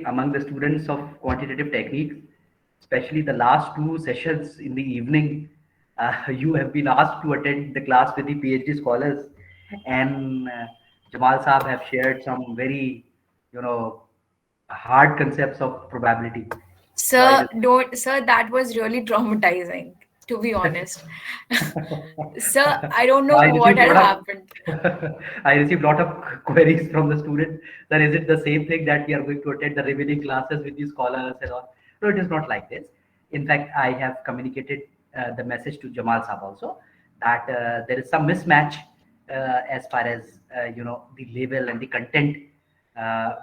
among the students of quantitative techniques, especially the last two sessions in the evening. You have been asked to attend the class with the PhD scholars, and Jamal Saab have shared some very, you know, hard concepts of probability. So I Sir, don't, sir, that was really traumatizing, to be honest. Sir, I don't know I what received a had lot happened. of I received a lot of queries from the students. That is it the same thing that we are going to attend the revealing classes with the scholars and all? No, it is not like this. In fact, I have communicated the message to Jamal Saab also that there is some mismatch as far as the level and the content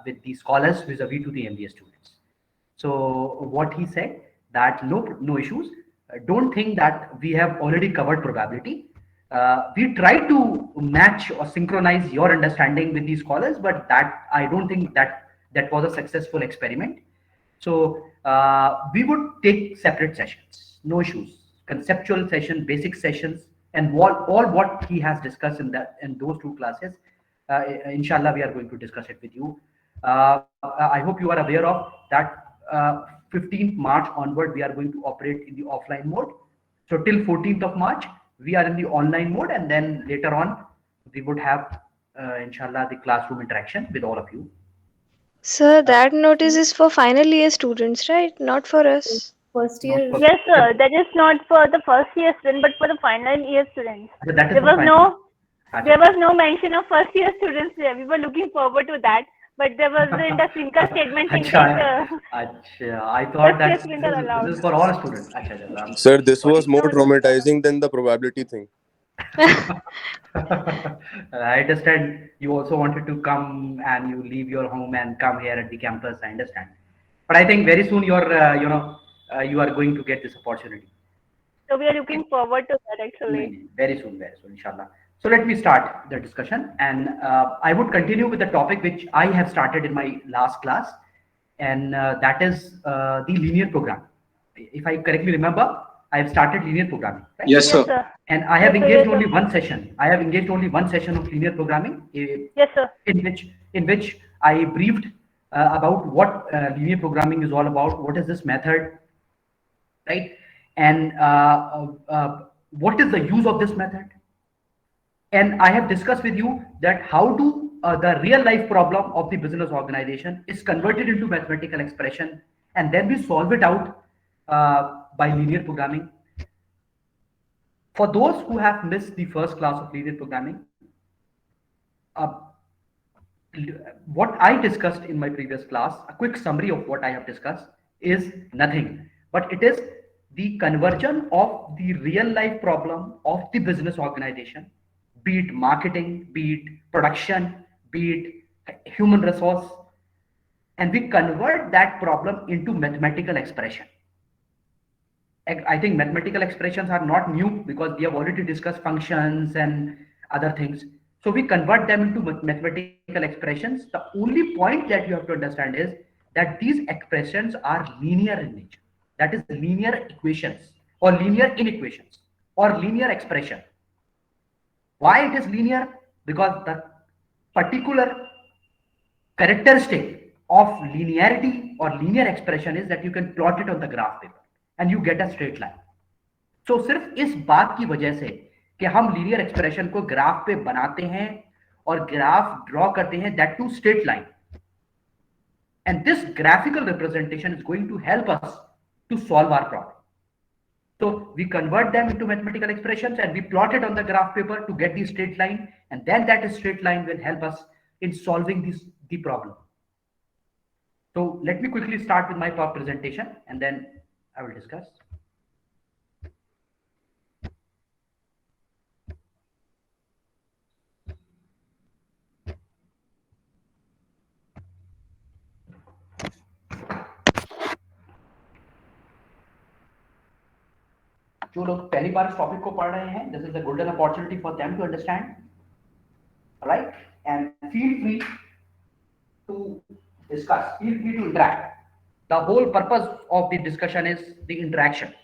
with the scholars vis-a-vis to the MBA students. So what he said that no issues. Don't think that we have already covered probability. We try to match or synchronize your understanding with these scholars, but that I don't think that was a successful experiment. So we would take separate sessions, no issues, conceptual session, basic sessions, and all what he has discussed in those two classes. Inshallah, we are going to discuss it with you. I hope you are aware of that. 15th March onward, we are going to operate in the offline mode. So till 14th of March, we are in the online mode, and then later on, we would have, inshallah, the classroom interaction with all of you. Sir, Uh, that notice is for final year students, right? Not for us. First not year. for Yes, sir. That is not for the first year student, but for the final year students. that is There for was final. no Acha, there was no mention of first year students there. We were looking forward to that, but there wasn't a single statement saying acha, that acha. I thought first year that students this are is, this allowed. is for all students. Acha, acha, I'm Sir, this was sorry. more No, no. traumatizing than the probability thing. I understand you also wanted to come and you leave your home and come here at the campus. I understand, but I think very soon you are going to get this opportunity. So we are looking forward to that actually. Very soon, inshallah. So let me start the discussion, and I would continue with the topic which I have started in my last class, and that is the linear program. If I correctly remember, I have started linear programming, right? Yes, Yes, sir. sir. And I have Yes, sir. engaged Yes, sir. only one session. I have engaged only one session of linear programming, Yes, sir. in which I briefed about what linear programming is all about. What is this method, right? And what is the use of this method? And I have discussed with you that how do the real life problem of the business organization is converted into mathematical expression, and then we solve it out by linear programming. For those who have missed the first class of linear programming, uh, what I discussed in my previous class, a quick summary of what I have discussed is nothing, but it is the conversion of the real life problem of the business organization, be it marketing, be it production, be it human resource, and we convert that problem into mathematical expression. I think mathematical expressions are not new because we have already discussed functions and other things. So we convert them into mathematical expressions. The only point that you have to understand is that these expressions are linear in nature. That is linear equations or linear inequations or linear expression. Why it is linear? Because the particular characteristic of linearity or linear expression is that you can plot it on the graph paper and you get a straight line. So सिर्फ इस बात की वजह से कि हम linear expression को graph पे बनाते हैं और ग्राफ ड्रॉ करते हैं, that two straight line, and this graphical representation is going to help us to solve our problem. So we convert them into mathematical expressions and we plot it on the graph paper to get the straight line, and then that straight line will help us in solving the problem. So let me quickly start with my presentation and then I will discuss. जो लोग पहली बार इस topic को पढ़ रहे हैं, this is a golden opportunity for them to understand, right? And feel free to discuss, feel free to interact. The whole purpose of the discussion is the interaction,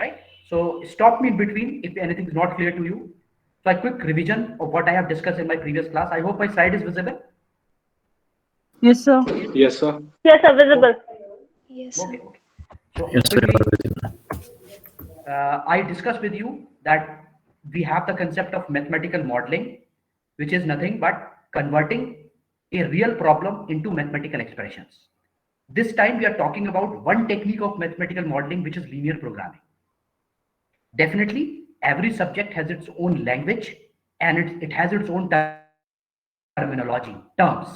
right? So stop me in between if anything is not clear to you. So a quick revision of what I have discussed in my previous class. I hope my slide is visible. Yes, sir. Yes, sir. Yes, sir, visible. Yes, sir. Okay. So Yes, sir. quickly, I discussed with you that we have the concept of mathematical modeling, which is nothing but converting a real problem into mathematical expressions. This time we are talking about one technique of mathematical modeling, which is linear programming. Definitely, every subject has its own language and it has its own terminology, terms,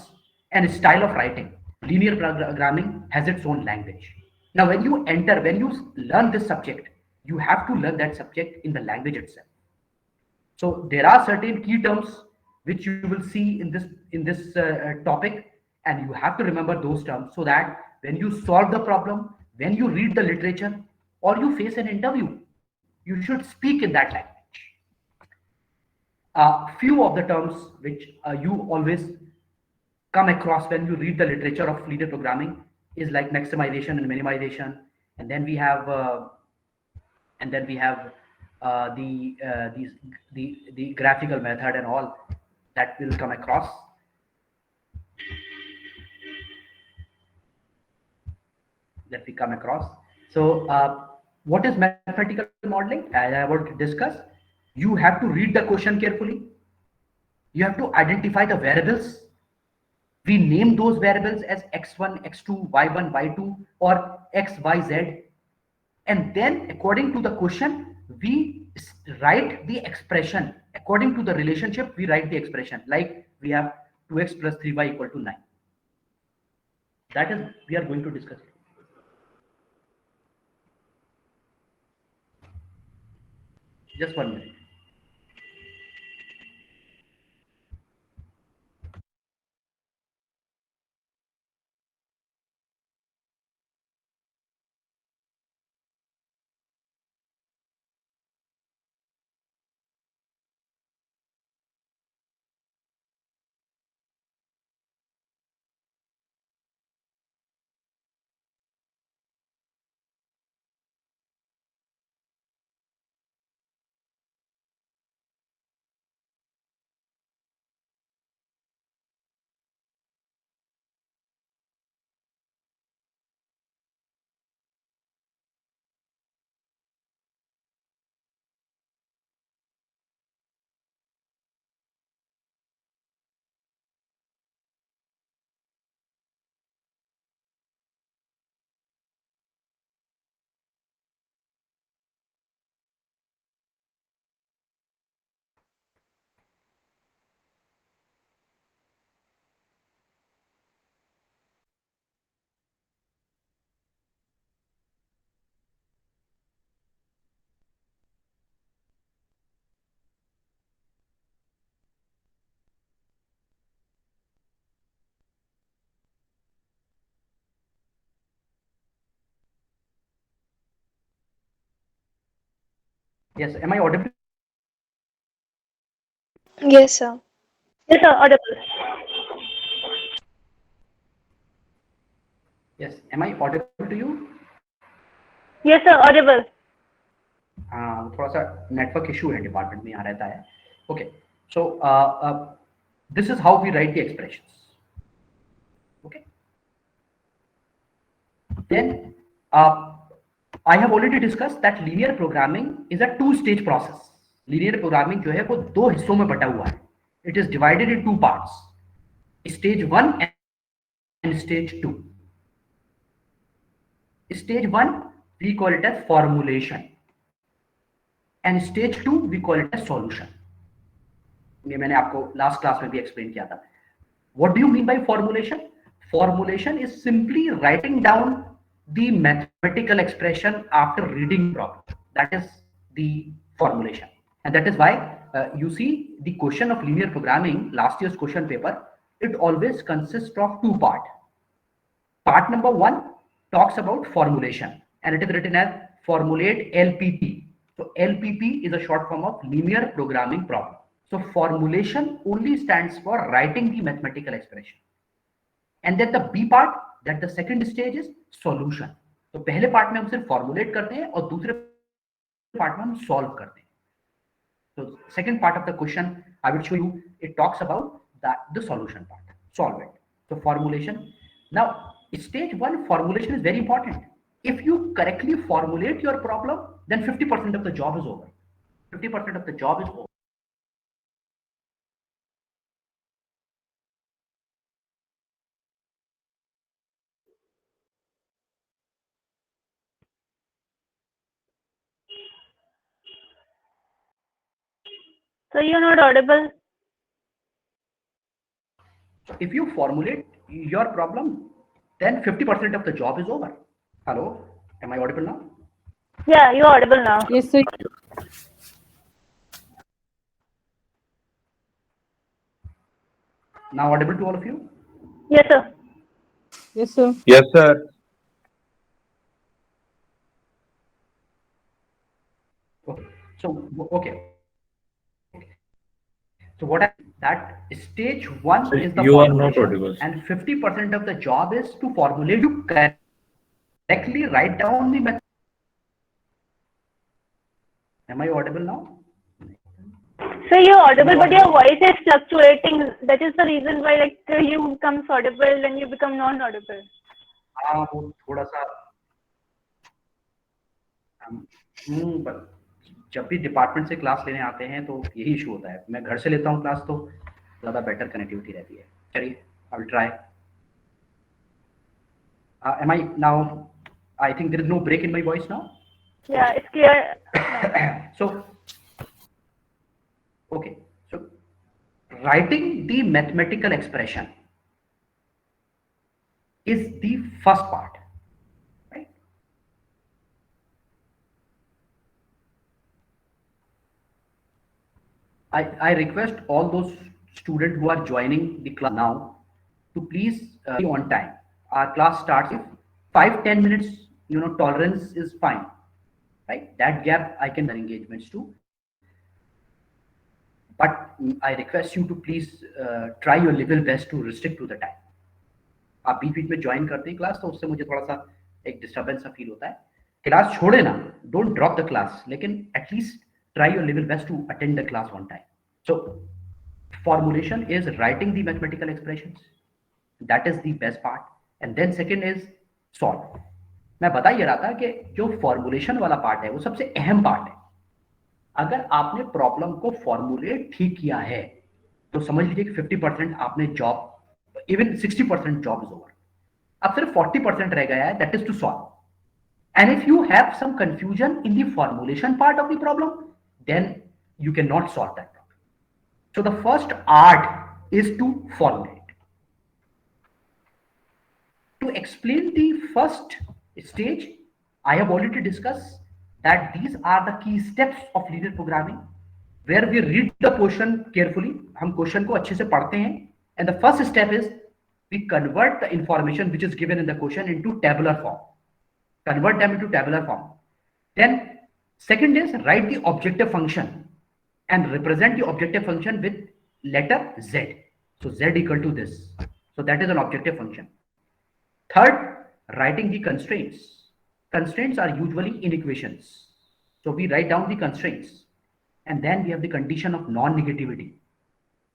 and style of writing. Linear programming has its own language. Now, when you learn this subject, you have to learn that subject in the language itself. So there are certain key terms which you will see in this topic, and you have to remember those terms so that when you solve the problem, when you read the literature, or you face an interview, you should speak in that language. Few of the terms which you always come across when you read the literature of linear programming is like maximization and minimization, and then we have the graphical method and all that will come across. That we come across. So, what is mathematical modeling? As I want to discuss, you have to read the question carefully. You have to identify the variables. We name those variables as x1, x2, y1, y2, or x, y, z. And then, according to the question, we write the expression. According to the relationship, we write the expression. Like we have 2x plus 3y equal to 9. That is, we are going to discuss it. Just 1 minute. Yes, am I audible? Yes, sir. Yes, sir, audible. Yes, am I audible to you? Yes, sir, audible. थोड़ा सा network issue है department में यहाँ रहता है. Okay, so this is how we write the expressions. Okay, then I have already discussed that linear programming is a two-stage process. Linear programming जो है वो दो हिस्सों में बटा हुआ है. It is divided in two parts, stage 1 and stage 2. Stage 1 we call it as formulation, and stage 2 we call it as solution. ये मैंने आपको लास्ट क्लास में भी एक्सप्लेन किया था. What do you mean by formulation? Formulation is simply writing down the mathematical expression after reading the problem. That is the formulation, and that is why you see the question of linear programming, last year's question paper, it always consists of two parts. Part number 1 talks about formulation, and it is written as formulate LPP. So LPP is a short form of linear programming problem. So formulation only stands for writing the mathematical expression. And then the B part, that the second stage is solution. तो पहले part में हम सिर्फ formulate करते हैं और दूसरे part में हम सॉल्व करते हैं. So second part of the question I will show you, it talks about the solution part, solve it. So formulation. Now, stage one formulation is very important. If you correctly formulate your problem, then 50% of the job is over. 50% of the job is over. So you're not audible. If you formulate your problem, then 50% of the job is over. Hello, am I audible now? Yeah, you're audible now. Yes, sir. Now audible to all of you? Yes, sir. Yes, sir. Yes, sir. Okay. So okay. So what I that stage one is the You are not formulation, audible. and 50% of the job is to formulate. You correctly write down the method. Am I audible now? So you're audible, but your voice is fluctuating. That is the reason why, like, you become audible and you become non-audible. हाँ वो थोड़ा सा but जब भी department से class लेने आते हैं तो यही इशू होता है. मैं घर से लेता हूँ क्लास तो ज़्यादा बेटर कनेक्टिविटी रहती है. चलिए, I will try. Am I now? I think there is no break in my voice now. Yeah, it's clear. now. So, okay. So, writing the mathematical expression is the first part, right? I request all those students who are joining the class now to please be on time. Our class starts if 5-10 minutes, tolerance is fine, right? That gap I can engagements too. But I request you to please try your level best to restrict to the time. आप बीच बीच में join करते हैं class तो उससे मुझे थोड़ा सा एक डिस्टर्बेंस सा फील होता है. क्लास छोड़े ना, डोंट ड्रॉप द क्लास, लेकिन at least try your level best to attend the class on time. So formulation is writing the mathematical expressions. That is the best part. And then second is solve. मैं बता ये रहा था कि जो formulation वाला part है वो सबसे अहम पार्ट है. अगर आपने प्रॉब्लम को फॉर्मुलेट ठीक किया है तो समझ लीजिए कि 50% आपने job, even 60% job is over. अब सिर्फ 40% रह गया है, that is to solve. And if you have some confusion in the formulation part of the problem, then you can not solve that problem. So the first art is to formulate. To explain the first stage, I have already discussed that these are the key steps of linear programming, where we read the question carefully. हम question को अच्छे से पढ़ते हैं, and the first step is we convert the information which is given in the question into tabular form. Convert them into tabular form. Then second is write the objective function and represent the objective function with letter z. So z equal to this. So that is an objective function. Third, writing the constraints. Constraints are usually in equations. So we write down the constraints. And then we have the condition of non-negativity.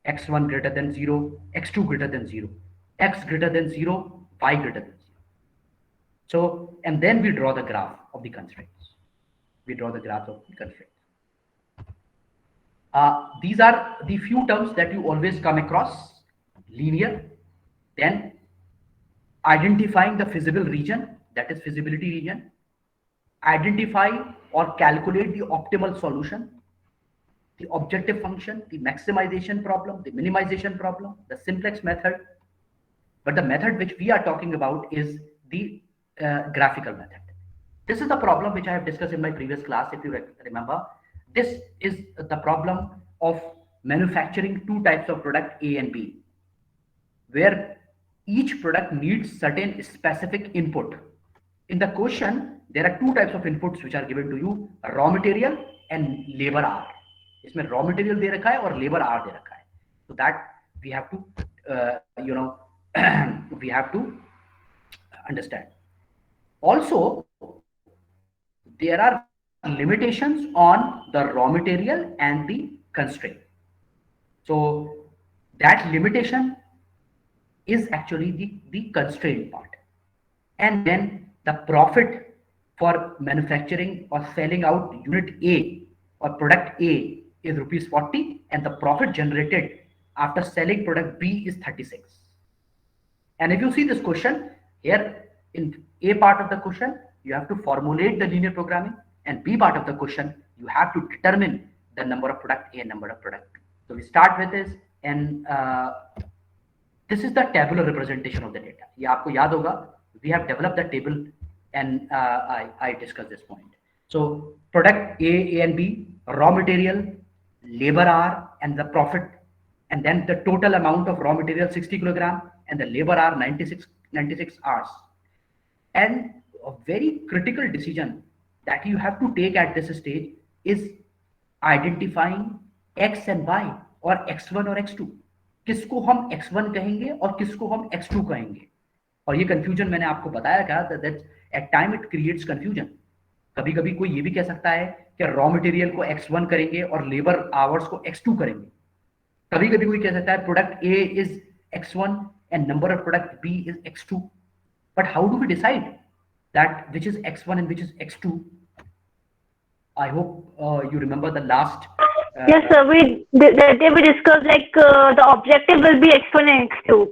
x1 greater than 0, x2 greater than 0, x greater than 0, y greater than 0. So, and then we draw the graph of the constraints. We draw the graph of the constraints. These are the few terms that you always come across. Linear, then identifying the feasible region, that is feasibility region, identify or calculate the optimal solution, the objective function, the maximization problem, the minimization problem, the simplex method. But the method which we are talking about is the graphical method. This is the problem which I have discussed in my previous class, if you remember. This is the problem of manufacturing two types of product A and B, where each product needs certain specific input. In the question, there are two types of inputs which are given to you, raw material and labor hour. इसमें raw material दे रखा है और labor hour दे रखा है. So that we have to, we have to understand. Also, there are limitations on the raw material and the constraint. So that limitation is actually the constraint part. And then the profit for manufacturing or selling out unit A or product A is rupees 40, and the profit generated after selling product B is 36. And if you see this question here, in A part of the question, you have to formulate the linear programming, and B part of the question, you have to determine the number of product A and number of product B. So we start with this, and this is the tabular representation of the data. ये आपको याद होगा, we have developed the table, and I discussed this point. So product A and B, raw material, labor hour, and the profit, and then the total amount of raw material 60 kilogram, and the labor hour 96 hours. And a very critical decision that you have to take at this stage is identifying X and Y, or X1 और X2. किसको हम X1 कहेंगे और किसको हम X2 कहेंगे. और ये कंफ्यूजन मैंने आपको बताया था, that at time it creates confusion. कभी कभी कोई ये भी कह सकता है कि रॉ मटेरियल को X1 करेंगे और लेबर आवर्स को X2 करेंगे. कभी कभी कोई कह सकता है product A is X1 and number of product B is X2. But how do we decide that which is X1 and which is X2? I hope you remember the last. Yes, sir. That day we discussed like the objective will be X1 and X2.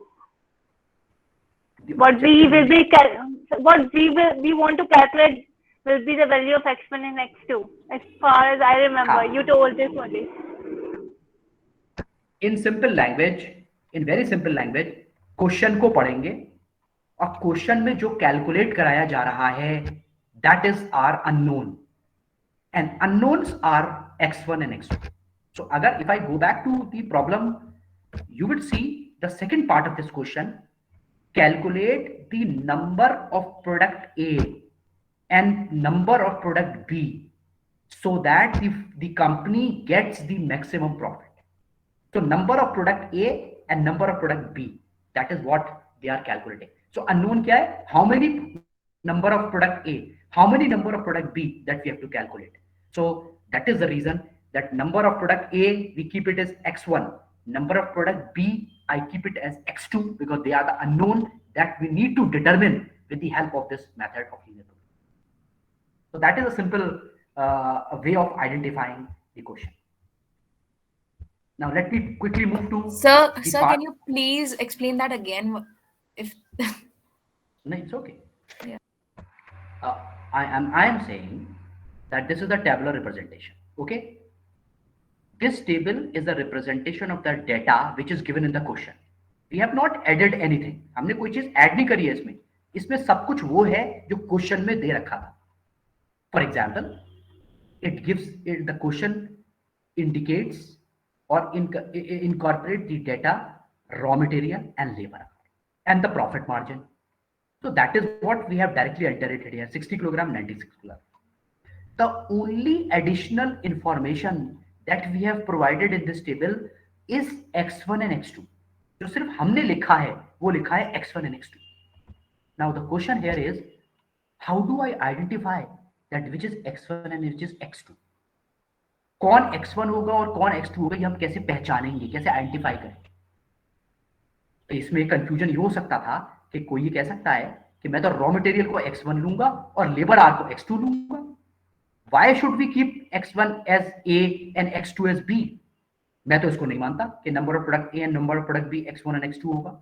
What we want to calculate will be the value of X1 and X2. As far as I remember, you told this only. In simple language, in very simple language, question को पढ़ेंगे और question में जो calculate कराया जा रहा है, that is our unknown, and unknowns are X1 and X2. So अगर if I go back to the problem, you would see the second part of this question. Calculate the number of product A and number of product B so that the company gets the maximum profit. So number of product A and number of product B, that is what they are calculating. So unknown क्या है? How many number of product A, how many number of product B that we have to calculate. So that is the reason that number of product A, we keep it as X1. Number of product B, I keep it as X2, because they are the unknown that we need to determine with the help of this method of linear programming. So that is a simple way of identifying the question. Now let me quickly move to Sir, can you please explain that again? If no, it's okay. Yeah. I am saying that this is the tabular representation. Okay. This table is the representation of the data which is given in the question. We have not added anything. हमने कोई चीज add नहीं करी है इसमें. इसमें सब कुछ वो है जो क्वेश्चन में दे रखा था. For example, the question indicates or incorporate the data, raw material and labor and the profit margin. So that is what we have directly iterated here, 60 kilogram, 96 kilogram. The only additional information that we have provided in this table is X1 and X2. जो सिर्फ हमने लिखा है वो लिखा है X1 and X2. Now the question here is, how do I identify that which is X1 and which is X2? कौन X1 होगा और कौन X2 होगा, ये हम कैसे पहचानेंगे, कैसे आइडेंटिफाई करें? तो इसमें कंफ्यूजन ये हो सकता था कि कोई ये कह सकता है कि मैं तो रॉ मटेरियल को X1 लूंगा और लेबर आर को X2 लूंगा. Why should we keep X1 as A and X2 as B? मैं तो इसको नहीं मानता कि number of product A and number of product B X1 and X2 होगा.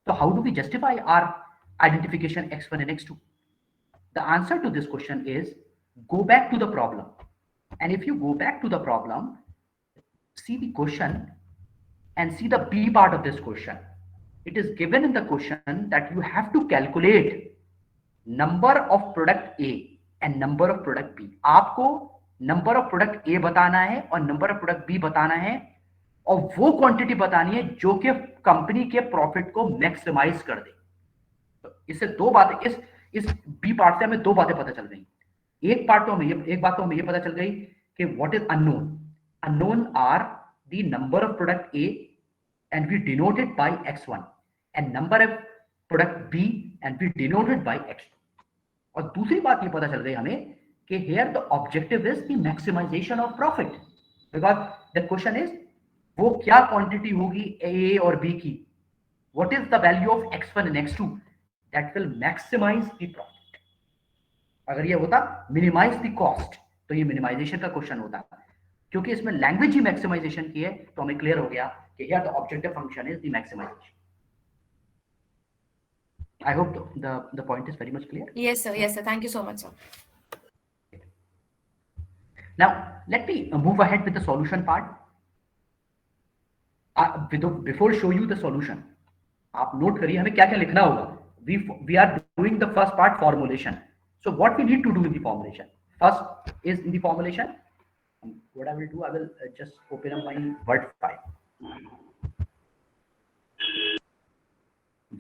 So how do we justify our identification X1 and X2? The answer to this question is, go back to the problem. And if you go back to the problem, see the question and see the B part of this question. It is given in the question that you have to calculate number of product A and number of product B. आपको number of product A बताना है और number of product B बताना है, और वो quantity बतानी है जो कि कंपनी के प्रॉफिट को मैक्सिमाइज कर दे. तो इससे दो बातें, इस बी पार्ट से हमें दो बातें पता चल गई. एक बात तो हमें ये पता चल गई कि what is unknown. Unknown are the number of product A and we denoted by X1 and number of product B and we denoted by X2. और दूसरी बात ये पता चल गई हमें कि here the objective is the maximization of profit, because the question is वो क्या क्वांटिटी होगी A और B की what is the value of x1 and x2 that will maximize the profit. अगर ये होता minimize the cost, तो ये minimization का क्वेश्चन होता. क्योंकि इसमें लैंग्वेज ही मैक्सिमाइजेशन की है, तो हमें क्लियर हो गया कि here the objective function is the maximization. I hope the point is very much clear. Yes, sir. Yes, sir. Thank you so much, sir. Now let me move ahead with the solution part. Before show you the solution, आप note करिए हमें क्या क्या लिखना होगा. We are doing the first part, formulation. So what we need to do in the formulation? First is in the formulation. What I will do, I will just open up my Word file.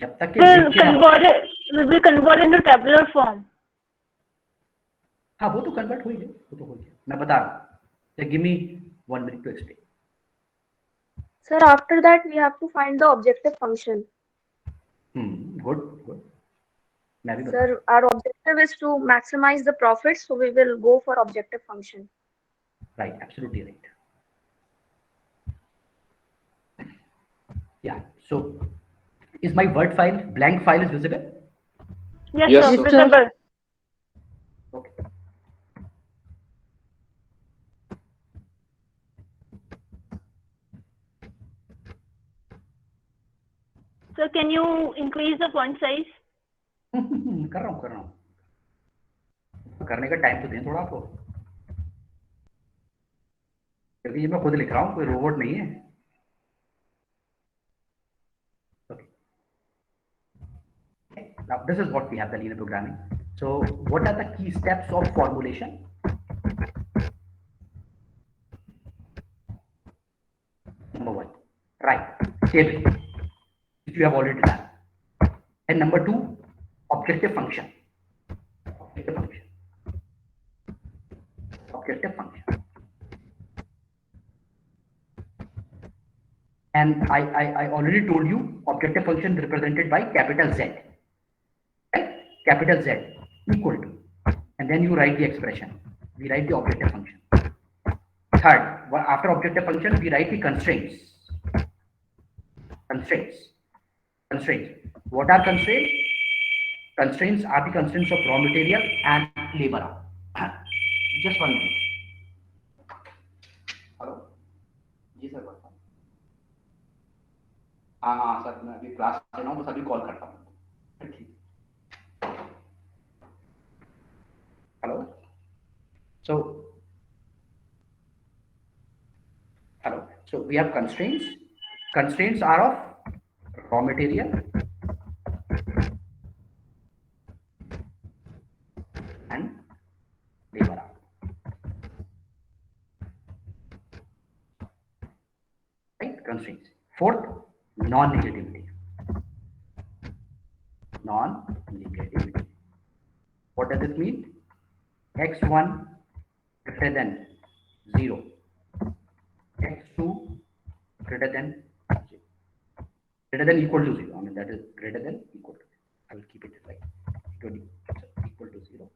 जब तक will be converted into tabular form. हाँ वो तो convert हो ही गया, वो तो हो गया, मैं बता रहा हूँ. So give me 1 minute to explain. Sir, after that we have to find the objective function. Good. मैं भी बता. Sir, our objective is to maximize the profits, so we will go for objective function. Right, absolutely right. Yeah. So is my Word file, blank file is visible? Yes, Yes, sir. sir. Visible. Okay. So can you increase the font size? कर रहा हूँ. करने का time तो दें थोड़ा आपको, क्योंकि ये मैं खुद लिख रहा हूँ, कोई रोबोट नहीं है. Okay. Now this is what we have the linear programming. So what are the key steps of formulation? Number 1, write table, which you have already done. And number 2, objective function. Objective function. And I already told you objective function represented by capital Z. Right? Capital Z equal to, and then you write the expression. We write the objective function. Third, after objective function, we write the constraints. Constraints. What are constraints? Constraints are the constraints of raw material and labor. Just 1 minute. Hello ji sir, बोलता हूँ. हाँ sir, मैं अभी class ले रहा हूँ, तो सभी कॉल करता हूँ. ठीक. Hello. So we have constraints. Constraints are of raw material and labor. Right? Constraints. Fourth, non-negativity. Non-negativity. What does it mean? x1 greater than 0. x2 greater than 0. Greater than equal to 0. I mean, that is greater than equal to 0. I will keep it like equal to 0.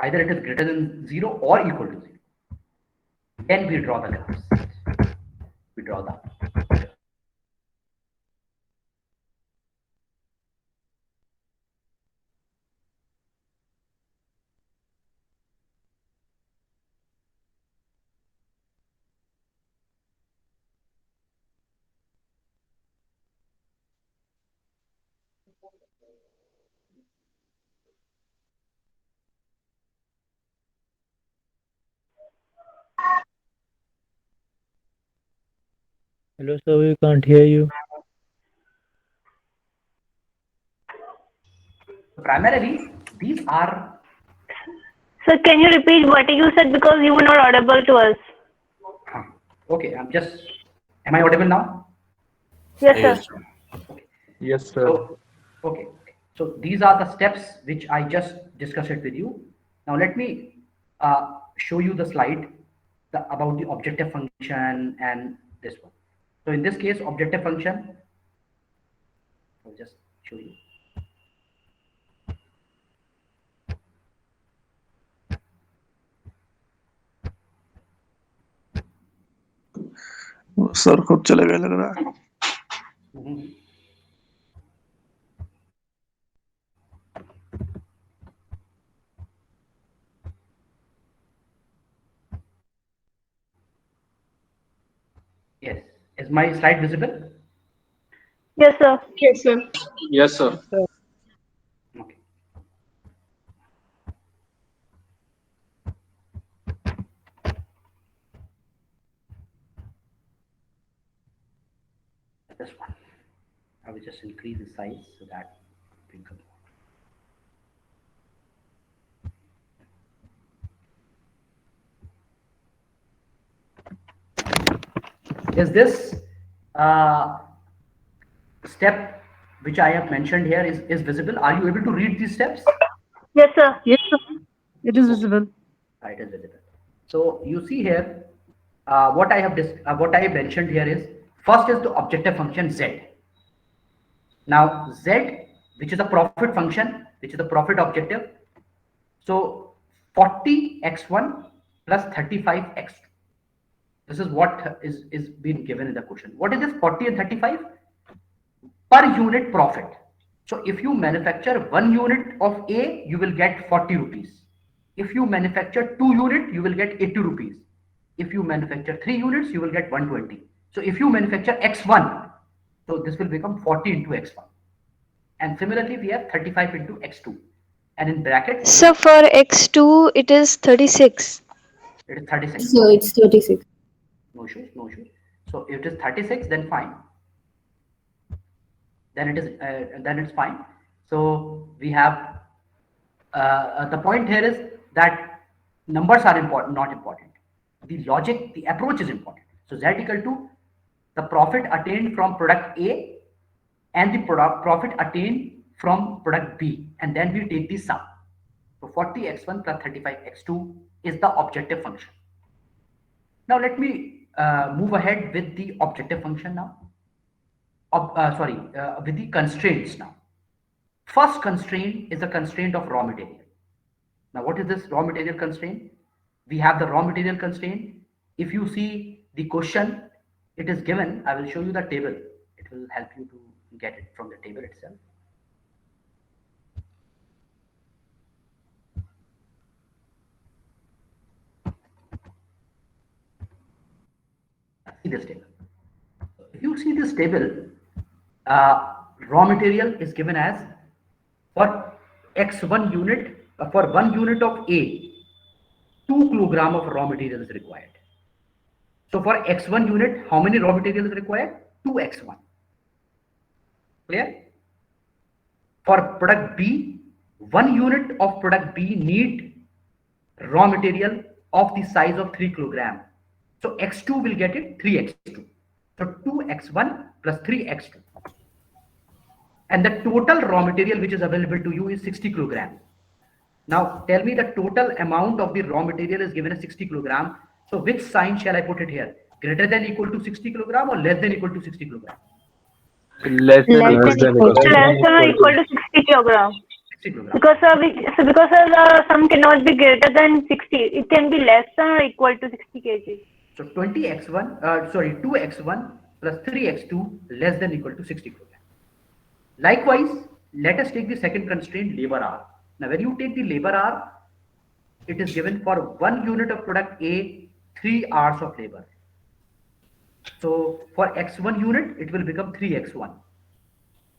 Either it is greater than 0 or equal to 0. Then we draw the graphs. We draw the. Hello, sir, we can't hear you. Primarily, these are. Sir, can you repeat what you said, because you were not audible to us? Okay, am I audible now? Yes, sir. Okay. Yes, sir. So, okay. So these are the steps which I just discussed it with you. Now let me show you the slide about the objective function and this one. So in this case, objective function, I'll just show you. Sir खुद चले गए लग रहा है. Is my slide visible? Yes, sir. Yes, sir. Yes, sir. Okay. This one. I will just increase the size so that it will come. Is this step which I have mentioned here is visible? Are you able to read these steps? Yes, sir. Yes, sir. It is visible. It is visible. So you see here, what I have mentioned here is first is the objective function z. Now z, which is a profit function, which is the profit objective. So 40x1 plus 35x2. This is what is being given in the question. What is this 40 and 35? Per unit profit. So if you manufacture 1 unit of A, you will get 40 rupees. If you manufacture 2 units, you will get 80 rupees. If you manufacture 3 units, you will get 120. So if you manufacture X1, so this will become 40 into X1. And similarly, we have 35 into X2. And in bracket, So for x2 it is 36. it is 36. So it's 36. No issues, no issues. So if it is 36, then fine. Then it's fine. So we have the point here is that numbers are important, not important. The logic, the approach is important. So z equal to the profit attained from product A and the profit attained from product B, and then we take the sum. So 40x1 plus 35x2 is the objective function. Now let me move ahead with the objective function now. With the constraints now. First constraint is the constraint of raw material. Now what is this raw material constraint? We have the raw material constraint. If you see the question, it is given. I will show you the table. It will help you to get it from the table itself. See this table. If you see this table, raw material is given as for x1 unit, for 1 unit of A, 2 kilogram of raw material is required. So for x1 unit, how many raw material is required? 2x1. Clear? For product B, 1 unit of product B need raw material of the size of 3 kilogram. So x2 will get it 3x2. So 2x1 plus 3x2. And the total raw material which is available to you is 60 kilogram. Now tell me the total amount of the raw material is given as 60 kilogram. So which sign shall I put it here? Greater than equal to 60 kilogram or less than equal to 60 kilogram? Less than equal to Less than or equal to 60 kilogram. 60 kilogram. Because sum cannot be greater than 60. It can be less than or equal to 60 kg. So 2x1 plus 3x2 less than equal to 60 kilogram. Likewise, let us take the second constraint, labor hour. Now, when you take the labor hour, it is given for 1 unit of product A, 3 hours of labor. So for x1 unit, it will become 3x1.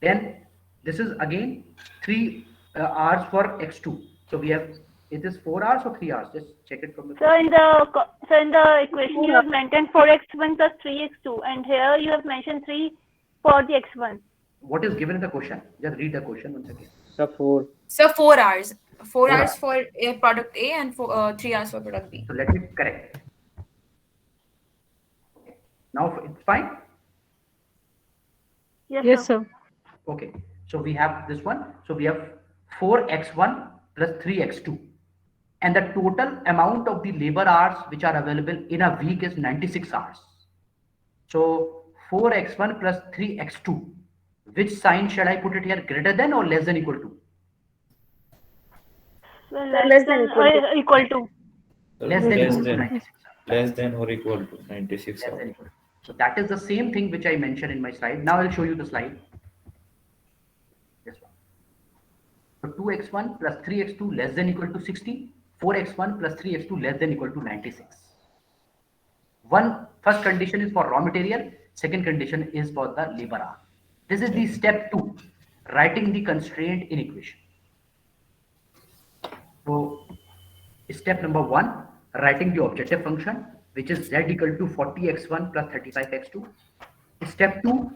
Then this is again 3 hours for x2. So we have, it is 4 hours or 3 hours? Just check it from the. So in the equation you have mentioned 4x1 plus 3x2, and here you have mentioned 3 for the x1. What is given in the question? Just read the question once again. So 4 hours. 4 Yeah. hours for product A and 3 hours for product B. So let me correct. Okay. Now it's fine. Yes, sir. Okay. So we have this one. So we have 4x1 plus 3x2. And the total amount of the labor hours which are available in a week is 96 hours. So 4x1 plus 3x2. Which sign shall I put it here? Greater than or less than equal to? Less than or equal to. Less than equal to 96. Less than or equal to 96 Less hours. than equal to. So that is the same thing which I mentioned in my slide. Now I'll show you the slide. This one. So 2x1 plus 3x2 less than equal to 60. 4x1 plus 3x2 less than equal to 96. First condition is for raw material. Second condition is for the labor hour. This is the step 2, writing the constraint in equation. So step number 1, writing the objective function, which is z equal to 40x1 plus 35x2. Step 2,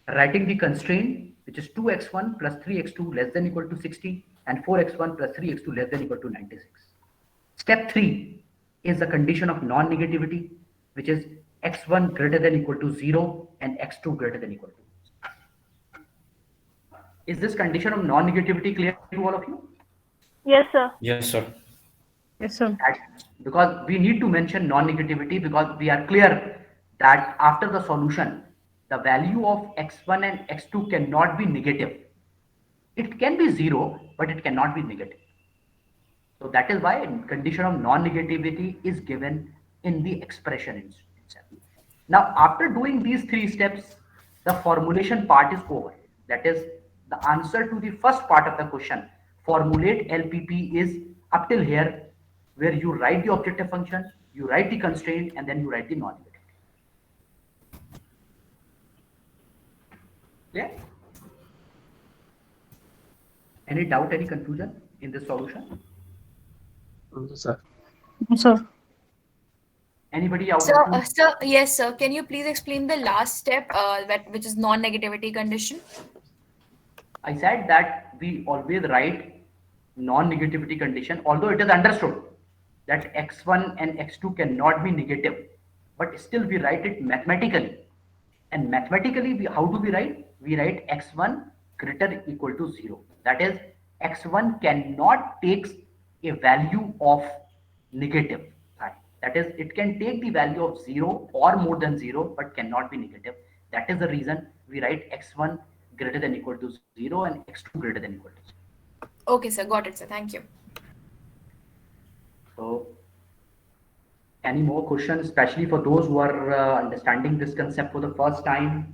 writing the constraint, which is 2x1 plus 3x2 less than equal to 60 and 4x1 plus 3x2 less than equal to 96. Step 3 is the condition of non-negativity, which is x1 greater than equal to 0 and x2 greater than equal to. Is this condition of non-negativity clear to all of you? Yes, sir. Yes, sir. Yes, sir. Because we need to mention non-negativity, because we are clear that after the solution, the value of x1 and x2 cannot be negative. It can be 0, but it cannot be negative. So that is why condition of non-negativity is given in the expression itself. Now, after doing these 3 steps, the formulation part is over. That is, the answer to the first part of the question, formulate LPP, is up till here, where you write the objective function, you write the constraint, and then you write the non-negativity. Yeah? Any doubt, any confusion in this solution? Sir. No, sir. Anybody out So, of you? sir, yes, sir. Can you please explain the last step, which is non-negativity condition? I said that we always write non-negativity condition, although it is understood that x1 and x2 cannot be negative, but still we write it mathematically. And mathematically, how do we write? We write x1 greater equal to 0. That is, x1 cannot take a value of negative sign. That is, it can take the value of 0 or more than 0, but cannot be negative. That is the reason we write x1 greater than equal to 0 and x2 greater than equal to 0. Okay, sir. Got it, sir. Thank you. So, any more questions, especially for those who are understanding this concept for the first time?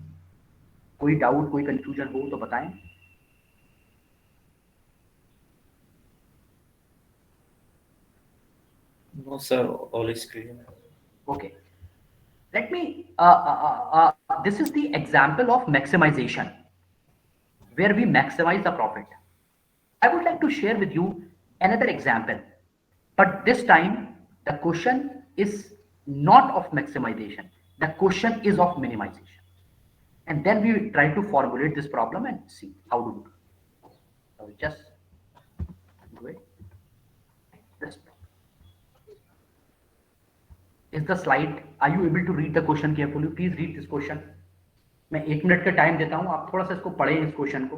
कोई doubt, कोई confusion हो तो बताएं. No, sir. All is clear. Okay. Let me, this is the example of maximization, where we maximize the profit. I would like to share with you another example, but this time the question is not of maximization. The question is of minimization. And then we try to formulate this problem and see how to do it. So just do it. This is the slide. Are you able to read the question carefully? Please read this question. मैं 1 minute का time देता हूं, आप थोड़ा सा इसको पढ़ें इस क्वेश्चन को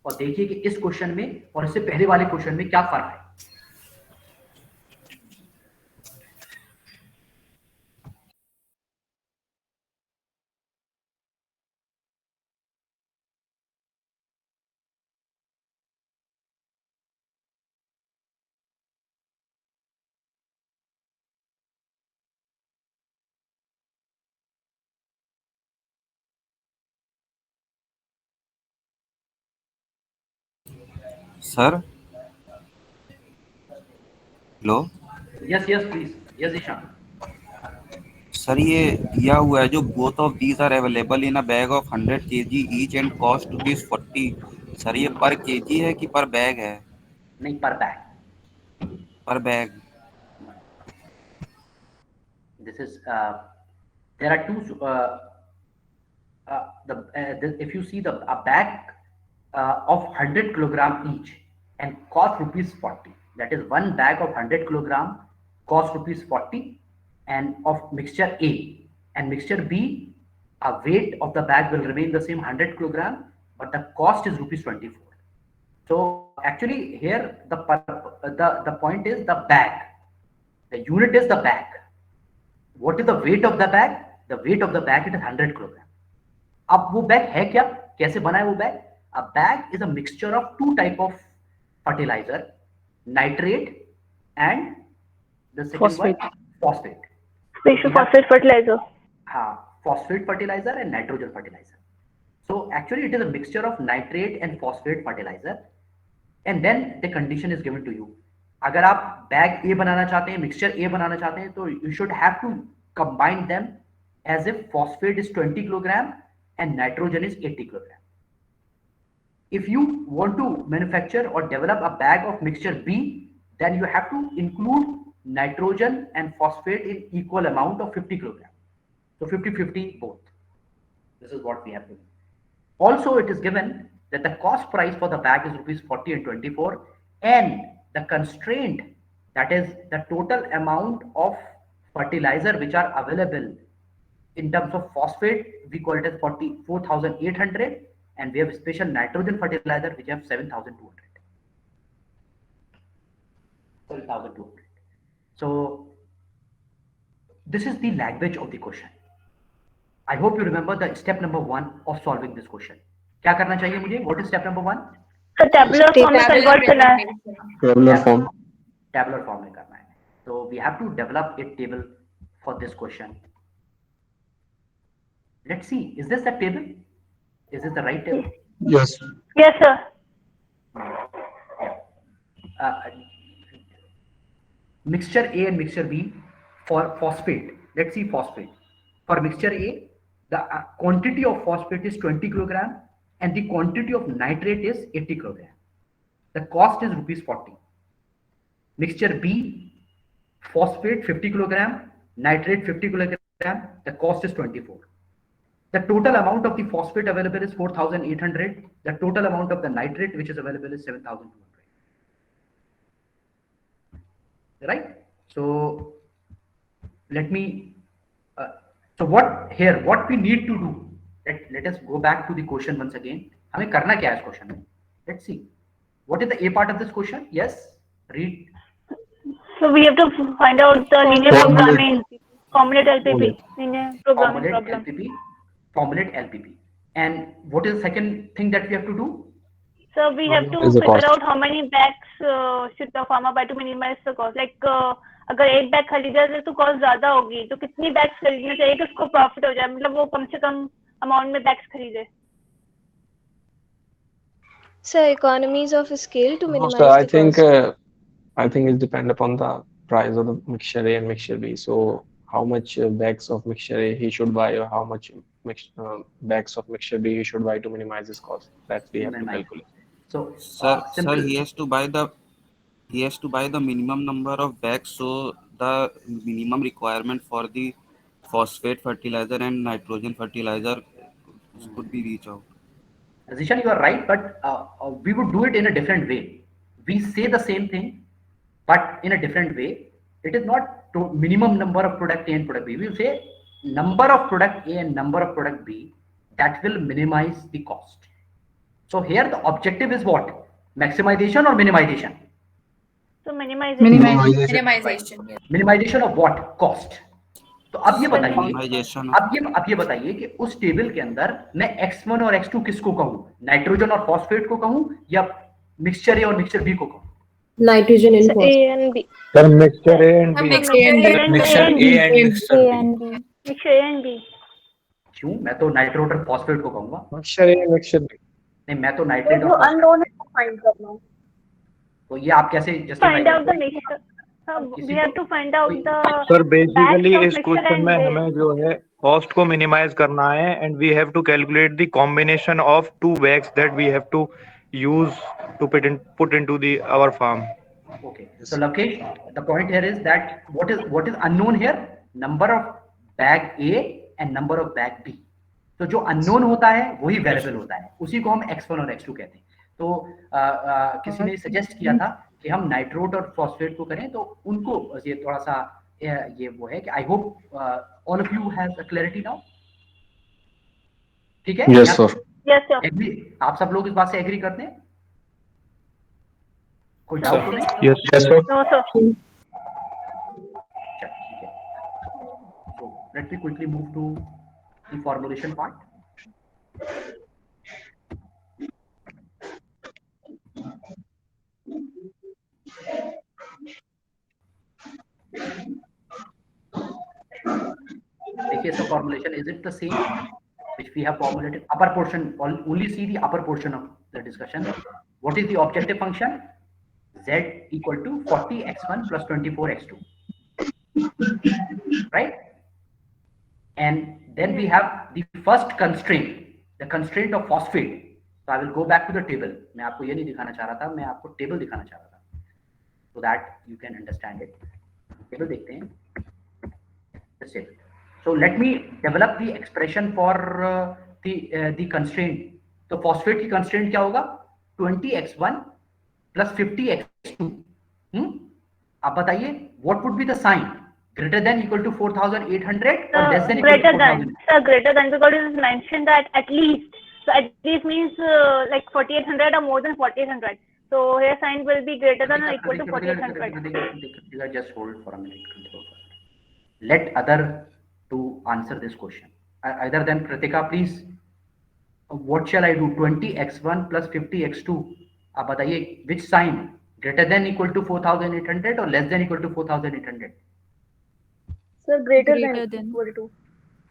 और देखिए कि इस क्वेश्चन में और इससे पहले वाले क्वेश्चन में क्या फर्क है. Sir hello. Yes, yes, please. Yes, Ishan. Sir ये दिया हुआ है जो both of these are available in a bag of 100 kg each and cost rupees 40. Sir ये पर kg है कि पर बैग है? नहीं, पर बैग. पर bag. This is there are two if you see a bag of 100 kilogram each and cost rupees 40. That is, one bag of 100 kilogram cost rupees 40, and of mixture A and mixture B, a weight of the bag will remain the same 100 kilogram, but the cost is rupees 24. So actually here the point is the bag. The unit is the bag. What is the weight of the bag? The weight of the bag is 100 kilogram. अब वो bag है क्या, कैसे बना है वो bag? A bag is a mixture of two type of fertilizer, nitrate and the second Phosphate. one, phosphate. Special phosphate fertilizer. Phosphate fertilizer and nitrogen fertilizer. So actually it is a mixture of nitrate and phosphate fertilizer, and then the condition is given to you. अगर आप bag A बनाना चाहते हैं, mixture A बनाना चाहते हैं, तो you should have to combine them as if phosphate is 20 kilogram and nitrogen is 80 kilogram. If you want to manufacture or develop a bag of mixture B, then you have to include nitrogen and phosphate in equal amount of 50 kilogram. So 50-50 both. This is what we have to do. Also, it is given that the cost price for the bag is rupees 40 and 24, and the constraint, that is the total amount of fertilizer which are available in terms of phosphate, we call it as 4,800, and we have special nitrogen fertilizer which have 7,200. 7,200. So this is the language of the question. I hope you remember the step number 1 of solving this question. क्या करना चाहिए मुझे? What is step number 1? So tabular form में convert करना है. Tabular form. Tabular form में करना है. So we have to develop a table for this question. Let's see. Is this the table? Is this the right table? Yes. Yes, sir. Mixture A and mixture B for phosphate. Let's see phosphate. For mixture A, the quantity of phosphate is 20 kilogram and the quantity of nitrate is 80 kilogram. The cost is rupees 40. Mixture B, phosphate 50 kilogram, nitrate 50 kilogram, the cost is 24. The total amount of the phosphate available is 4,800. The total amount of the nitrate which is available is 7,200. Right? So let me, what we need to do, let us go back to the question once again. हमें करना क्या है इस question में? Let's see. What is the A part of this question? Yes, read. So we have to find out the linear programming, formulate LPP, linear programming problem. Formulate LPP. And what is the second thing that we have to do? So we have to figure out how many bags should the farmer buy to minimize the cost. Like अगर एक bag खरीदा जाए तो cost ज्यादा होगी, तो कितनी bags खरीदनी चाहिए कि उसको प्रॉफिट हो जाए, मतलब वो कम से कम अमाउंट में बैग्स खरीदे. So economies of scale to minimize So I the think cost. I think it depends upon the price of the mixture A and mixture B. So how much bags of mixture A he should buy, or how much bags of mixture B he should buy to minimize his cost. That we have to calculate. So sir, he has to buy the minimum number of bags, so the minimum requirement for the phosphate fertilizer and nitrogen fertilizer could be reached out. Zishan, you are right, but we would do it in a different way. We say the same thing, but in a different way. It is not to minimum number of product A and product B. We will say number of product A and number of product B that will minimize the cost. So here the objective is what? Maximization or minimization? So minimization. Minimization of what? Cost. तो अब ये बताइए कि उस table के अंदर मैं x1 और x2 किसको कहूं? नाइट्रोजन और फॉस्फेट को कहूं या मिक्सचर A और मिक्सचर B को कहूं? Nitrogen and A and B. Sir, mixture A and B. Mixture A and B. क्यों? मैं तो नाइट्रोजन और फॉस्फेट को कहूंगा. Mixture A, mixture B. नहीं, मैं तो नाइट्रेट और अननोन है फाइंड करना. तो ये आप कैसे find out the mixture? We have to find out the. Sir, basically इस क्वेश्चन में हमें जो है कॉस्ट को मिनिमाइज करना है, and we have to calculate the combination of two bags that we have to use to put into our farm. Okay. So Lavkesh, the point here is that what is unknown here? Number of bag A and number of bag B. तो जो unknown होता है वही variable होता है, उसी को हम x1 और x2 कहते हैं. तो किसी ने सजेस्ट किया था कि हम नाइट्रोट और फॉस्फेट को करें, तो उनको ये थोड़ा सा ये वो है कि I hope all of you have a clarity now. ठीक है? Yes sir. Yes sir. आप सब लोग इस बात से एग्री करते हैं? कोई डाउट तो नहीं? Yes sir. No sir. ठीक है. So let me quickly move to the formulation part. देखिए, so formulation, is it the same which we have formulated? Upper portion, only see the upper portion of the discussion. What is the objective function? Z equal to 40x1 plus 24x2. Right? And then we have the first constraint, the constraint of phosphate. So I will go back to the table. मैं आपको ये नहीं दिखाना चाह रहा था, मैं आपको टेबल दिखाना चाह रहा था, so that you can understand it. Table देखते हैं. This table. So let me develop the expression for the constraint. तो phosphate की constraint क्या होगा? 20x1 plus 50x2. आप बताइए, what would be the sign? Greater than equal to 4,800 or less than equal to 4,000? Sir, greater than, because it is mentioned that at least. So at least means like 4,800 or more than 4,800. So here sign will be greater than or equal to 4,800. Just hold for a minute. Let other to answer this question. Either than Kritika, please. What shall I do? 20x1 plus 50x2. आप बताइए, which sign? Greater than equal to 4,800 or less than equal to 4,800? Sir, greater than equal to.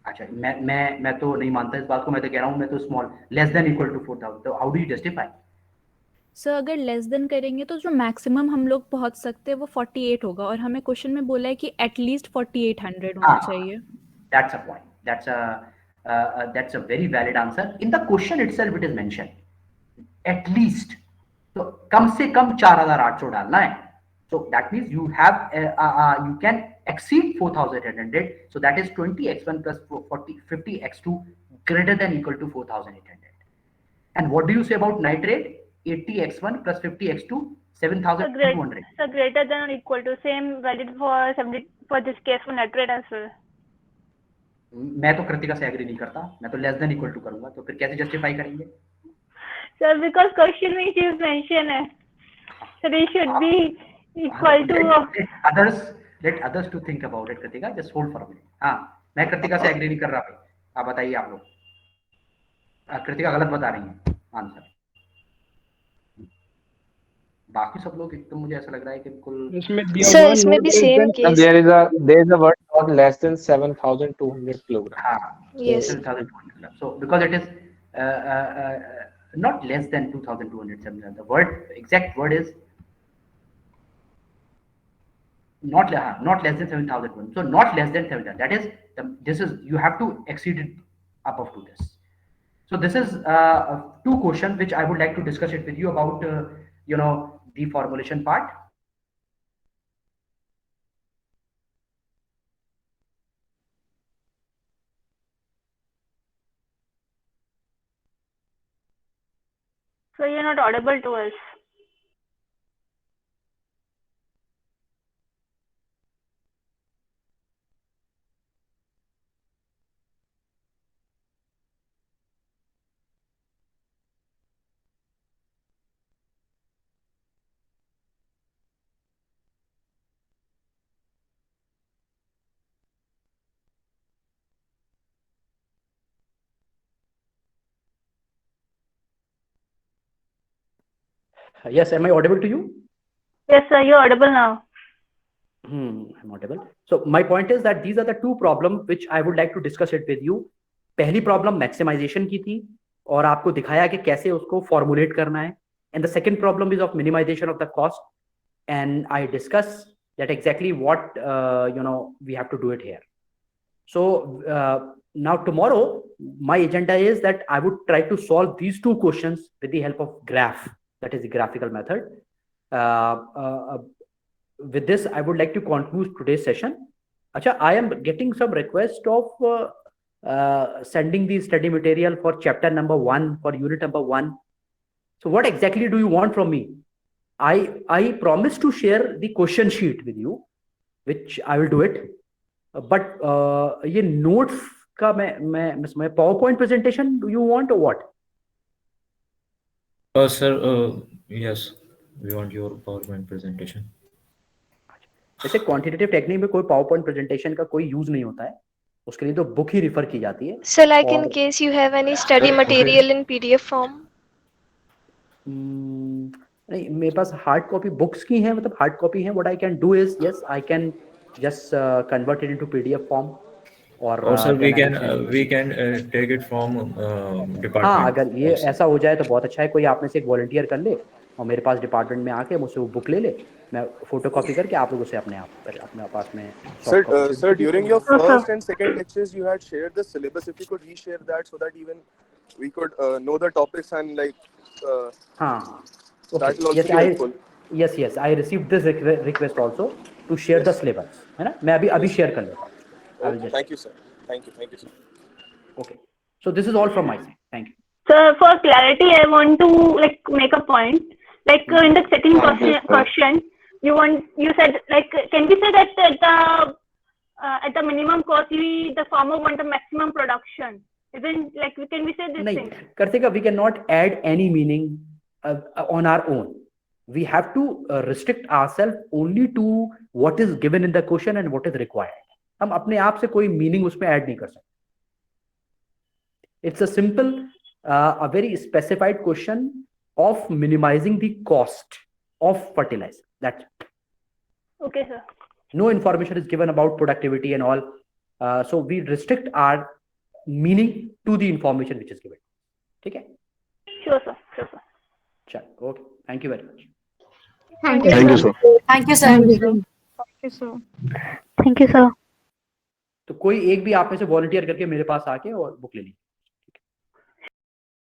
अच्छा, मैं तो नहीं मानता इस बात को. मैं तो कह रहा हूँ, मैं तो small, less than equal to 4,000. तो how do you justify? Sir अगर लेस देन करेंगे तो जो मैक्सिमम हम लोग पहुंच सकते हैं वो 48 होगा, और हमें क्वेश्चन में बोला है कि एटलीस्ट 4800 होना चाहिए. That's a point. That's a very valid answer. In the question itself it is mentioned at least. तो कम से कम 4,800 डालना है. So that means you have you can exceed 4,800. So that is 20x1 plus 50x2 greater than equal to 4,800. And what do you say about nitrate? 80x1 plus 50x2 7,200. So greater than or equal to, same valid for this case for nitrate as well. मैं तो कृतिका से agree नहीं करता. मैं तो less than equal to करूंगा. तो फिर कैसे जस्टिफाई करेंगे? Sir, because question में चीज मेंशन है, so they should be equal to. Let others to think about it. Kritika, just hold for a minute. हाँ, मैं कृतिका से एग्री नहीं कर रहा भाई. आप बताइए, आप लोग. कृतिका गलत बता रही हैं आंसर. बाकी सब लोग एकदम, मुझे ऐसा लग रहा है कि बिल्कुल. Sir, इसमें भी same case. There is a word not less than 7,200 kilograms. Yes. 7,200. So because it is not less than 2,200, the word, exact word is not less than 7,000. So not less than 7,000. That is, this is, you have to exceed it above to this. So this is two questions which I would like to discuss it with you about the formulation part. So you're not audible to us. Yes, am I audible to you? Yes, sir, you're audible now. I'm audible. So my point is that these are the two problems which I would like to discuss it with you. पहली problem maximisation की थी और आपको दिखाया कि कैसे उसको formulate करना है. And the second problem is of minimization of the cost, and I discuss that exactly what we have to do it here. So now tomorrow my agenda is that I would try to solve these two questions with the help of graph, that is the graphical method. With this I would like to conclude today's session. Acha, I am getting some request of sending the study material for chapter number 1, for unit number 1. So what exactly do you want from me? I promise to share the question sheet with you, which I will do it. But ये notes का मैं PowerPoint presentation do you want or what? Sir, yes, we want your PowerPoint presentation. जैसे quantitative technique में कोई PowerPoint presentation का कोई use नहीं होता है, उसके लिए तो बुक ही रिफर की जाती है. Sir, like in case you have any study material in PDF form. नहीं, मेरे पास हार्ड कॉपी बुक्स की हैं, मतलब हार्ड कॉपी हैं. What I can do is, yes, I can just convert it into PDF form. और sir we can take it from department. हाँ, अगर ये ऐसा हो जाए तो बहुत अच्छा है. कोई आप में से एक वॉलंटियर कर ले और मेरे पास डिपार्टमेंट में आके मुझसे वो बुक ले ले, मैं फोटोकॉपी करके आप लोगों से अपने पास में Sir, soft copy sir, during your sir. first and second lectures, you had shared the syllabus. If you could reshare that so that even we could know the topics and हाँ, that okay, will also be helpful. yes, I received this request also to share the syllabus, है ना? मैं अभी Yes. share कर लेता हूँ. I will Okay, just thank you, sir. Thank you, sir. okay. So this is all from my side. Thank you. So for clarity, I want to make a point. In the second question, you said can we say that at the minimum cost, the farmer want the maximum production? Isn't can we say this नहीं, thing? Kartika, we cannot add any meaning on our own. We have to restrict ourselves only to what is given in the question and what is required. हम अपने आप से कोई meaning उसमें add नहीं कर सकते. It's a simple, a very specified question of minimizing the cost of fertilizer. That's it. Okay, sir. No information is given about productivity and all. So we restrict our meaning to the information which is given. Okay? Sure, sir. Sure. Okay. Thank you very much. Thank you, Thank you, sir. Thank you, sir. Thank you, sir. Thank you, sir. Thank you, sir. तो कोई एक भी आप में से volunteer करके मेरे पास आके और बुक ले लीजिए.